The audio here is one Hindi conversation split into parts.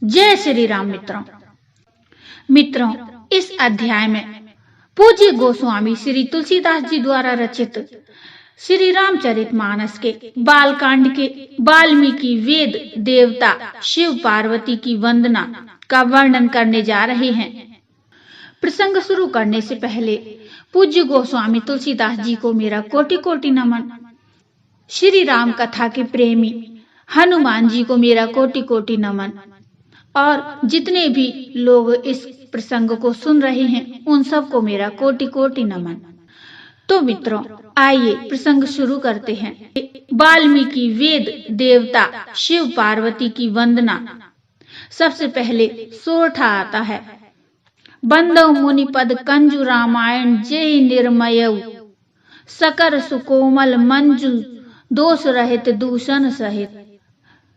जय श्री राम मित्रों, इस अध्याय में पूज्य गोस्वामी श्री तुलसीदास जी द्वारा रचित श्री रामचरितमानस के बालकांड के वाल्मीकि वेद देवता शिव पार्वती की वंदना का वर्णन करने जा रहे हैं। प्रसंग शुरू करने से पहले पूज्य गोस्वामी तुलसीदास जी को मेरा कोटि कोटि नमन। श्री राम कथा के प्रेमी हनुमान जी को मेरा कोटि कोटि नमन और जितने भी लोग इस प्रसंग को सुन रहे हैं उन सबको मेरा कोटि कोटि नमन। तो मित्रों, आइए प्रसंग शुरू करते हैं। वाल्मीकि वेद देवता शिव पार्वती की वंदना। सबसे पहले सोरठा आता है। बंदव मुनि पद कंजु रामायण जय निर्मय सकर सुकोमल मंजू दोष रहित दूषण सहित।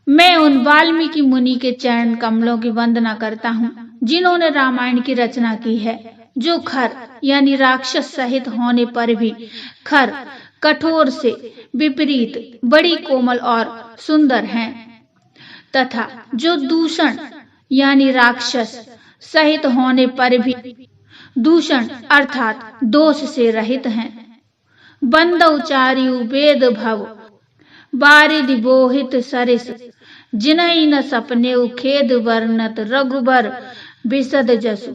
मैं उन वाल्मीकि मुनि के चरण कमलों की वंदना करता हूँ जिन्होंने रामायण की रचना की है, जो खर यानी राक्षस सहित होने पर भी खर कठोर से विपरीत बड़ी कोमल और सुंदर हैं, तथा जो दूषण यानी राक्षस सहित होने पर भी दूषण अर्थात दोष से रहित हैं। बंदव चारियु वेद भव बारिधि बोहित सरिस जिनहि न सपने खेद वर्णत रघुबर विशद जसु।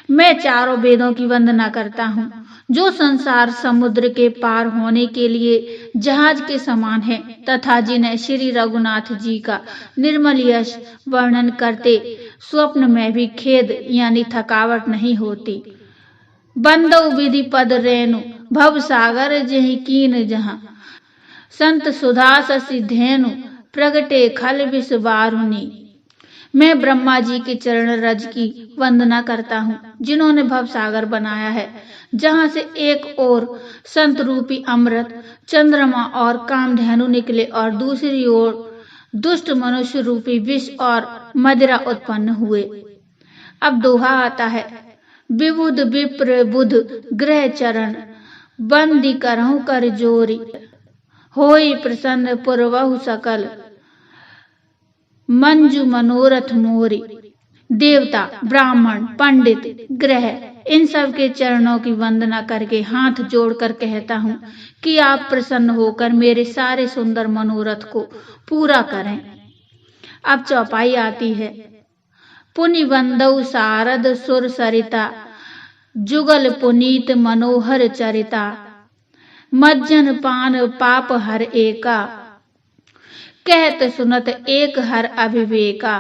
मैं चारों वेदों की वंदना करता हूँ जो संसार समुद्र के पार होने के लिए जहाज के समान है, तथा जिन्हें श्री रघुनाथ जी का निर्मल यश वर्णन करते स्वप्न में भी खेद यानी थकावट नहीं होती। बंदव विधि पद रेणु भव सागर जहि कीन जहाँ संत सुधा शशि धेनु प्रगटे खल विष वारुणी। मैं ब्रह्मा जी के चरण रज की वंदना करता हूँ जिन्होंने भव सागर बनाया है, जहाँ से एक ओर संत रूपी अमृत चंद्रमा और कामधेनु निकले और दूसरी ओर दुष्ट मनुष्य रूपी विष और मदिरा उत्पन्न हुए। अब दोहा आता है। विबुध विप्र बुध ग्रह चरण बंदी करहु कर जोरी होई प्रसन्न पुरवहु सकल मंजू मनोरथ मोरी। देवता ब्राह्मण पंडित ग्रह इन सब के चरणों की वंदना करके हाथ जोड़कर कहता हूँ कि आप प्रसन्न होकर मेरे सारे सुंदर मनोरथ को पूरा करें। अब चौपाई आती है। पुनि वंदौ सारद सुर सरिता जुगल पुनीत मनोहर चरिता मज्जन पान पाप हर एका कहत सुनत एक हर अभिवेका।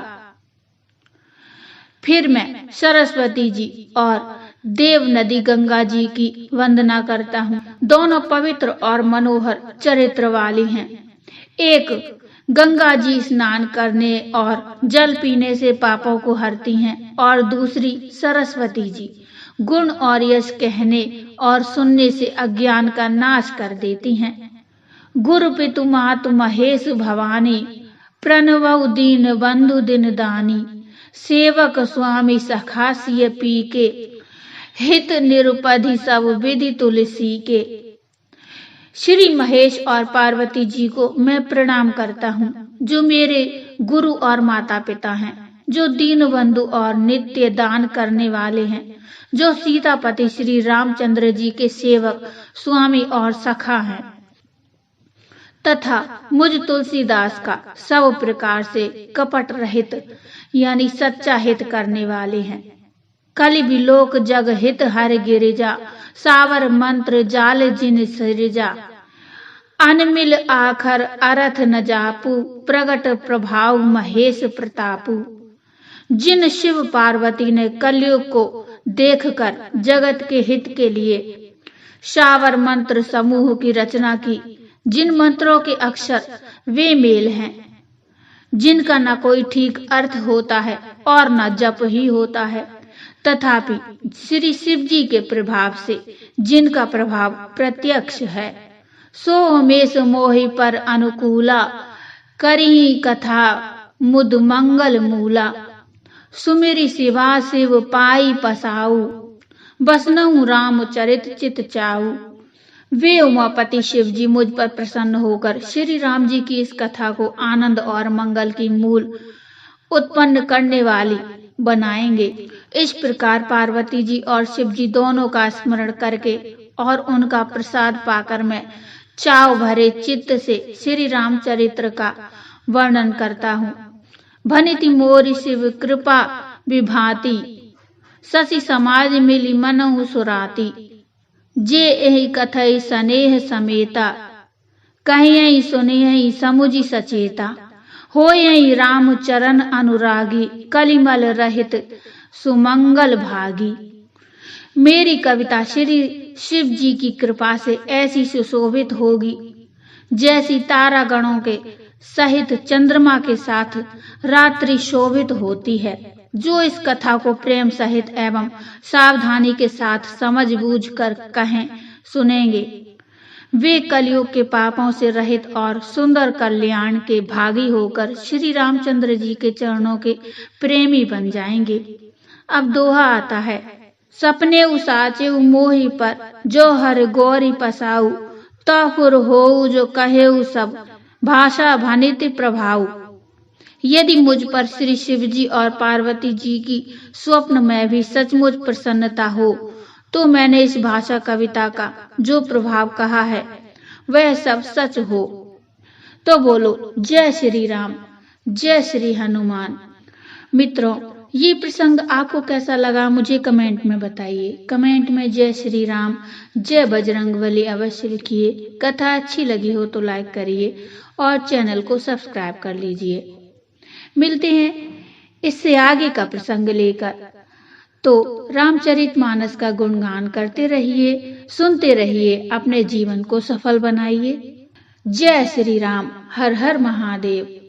फिर मैं सरस्वती जी और देव नदी गंगा जी की वंदना करता हूँ। दोनों पवित्र और मनोहर चरित्र वाली हैं। एक गंगा जी स्नान करने और जल पीने से पापों को हरती हैं और दूसरी सरस्वती जी गुण और यश कहने और सुनने से अज्ञान का नाश कर देती हैं। गुरु पितु मातु महेश भवानी प्रणवउ दीन बंधु दिन दानी सेवक स्वामी सखासिय पी के हित निरुपधि सब विधि तुलसी के। श्री महेश और पार्वती जी को मैं प्रणाम करता हूँ जो मेरे गुरु और माता पिता हैं, जो दीन बंधु और नित्य दान करने वाले हैं, जो सीतापति श्री रामचंद्र जी के सेवक स्वामी और सखा हैं, तथा मुझ तुलसीदास का सब प्रकार से कपट रहित यानी सच्चा हित करने वाले हैं। कलि विलोक जग हित हर गिरिजा सावर मंत्र जाल जिन सृजा अनमिल आखर अरथ न जापू प्रगट प्रभाव महेश प्रतापू। जिन शिव पार्वती ने कलयुग को देखकर जगत के हित के लिए शावर मंत्र समूह की रचना की, जिन मंत्रों के अक्षर वे मेल हैं, जिनका न कोई ठीक अर्थ होता है और न जप ही होता है, तथापि श्री शिव जी के प्रभाव से जिनका प्रभाव प्रत्यक्ष है, सो मेष मोहि पर अनुकूला करी कथा मुद मंगल मूला। सुमिरि शिवा शिव पाई पसाऊ बसनऊ राम चरित चित चाऊ। वे उमापति शिव जी मुझ पर प्रसन्न होकर श्री राम जी की इस कथा को आनंद और मंगल की मूल उत्पन्न करने वाली बनाएंगे। इस प्रकार पार्वती जी और शिव जी दोनों का स्मरण करके और उनका प्रसाद पाकर मैं चाव भरे चित्त से श्री रामचरित्र का वर्णन करता हूँ। भनिति मोरि शिव कृपा विभाति, शशि समाज मिली मनहु सुराती। जे एहि कथई स्नेह समेता, कहियहि सुनियहि समुझि सचेता। होयहि राम चरण अनुरागी, कलिमल रहित सुमंगल भागी। मेरी कविता श्री शिव जी की कृपा से ऐसी सुशोभित होगी जैसी तारागणों के सहित चंद्रमा के साथ रात्रि शोभित होती है। जो इस कथा को प्रेम सहित एवं सावधानी के साथ समझ बूझ कर कहें सुनेंगे, वे कलयुग के पापों से रहित और सुंदर कल्याण के भागी होकर श्री रामचंद्र जी के चरणों के प्रेमी बन जाएंगे। अब दोहा आता है। सपने साचे मोहि पर, जो हर गौरी पसाऊ। तफुर हो जो कहेऊ सब, भाषा भनित प्रभाऊ। यदि मुझ पर श्री शिव जी और पार्वती जी की स्वप्न में भी सचमुच प्रसन्नता हो, तो मैंने इस भाषा कविता का जो प्रभाव कहा है वह सब सच हो। तो बोलो जय श्री राम, जय श्री हनुमान। मित्रों, ये प्रसंग आपको कैसा लगा मुझे कमेंट में बताइए। कमेंट में जय श्री राम, जय बजरंगबली अवश्य लिखिए। कथा अच्छी लगी हो तो लाइक करिए और चैनल को सब्सक्राइब कर लीजिए। मिलते हैं इससे आगे का प्रसंग लेकर। तो रामचरितमानस का गुणगान करते रहिए, सुनते रहिए, अपने जीवन को सफल बनाइए। जय श्री राम। हर हर महादेव।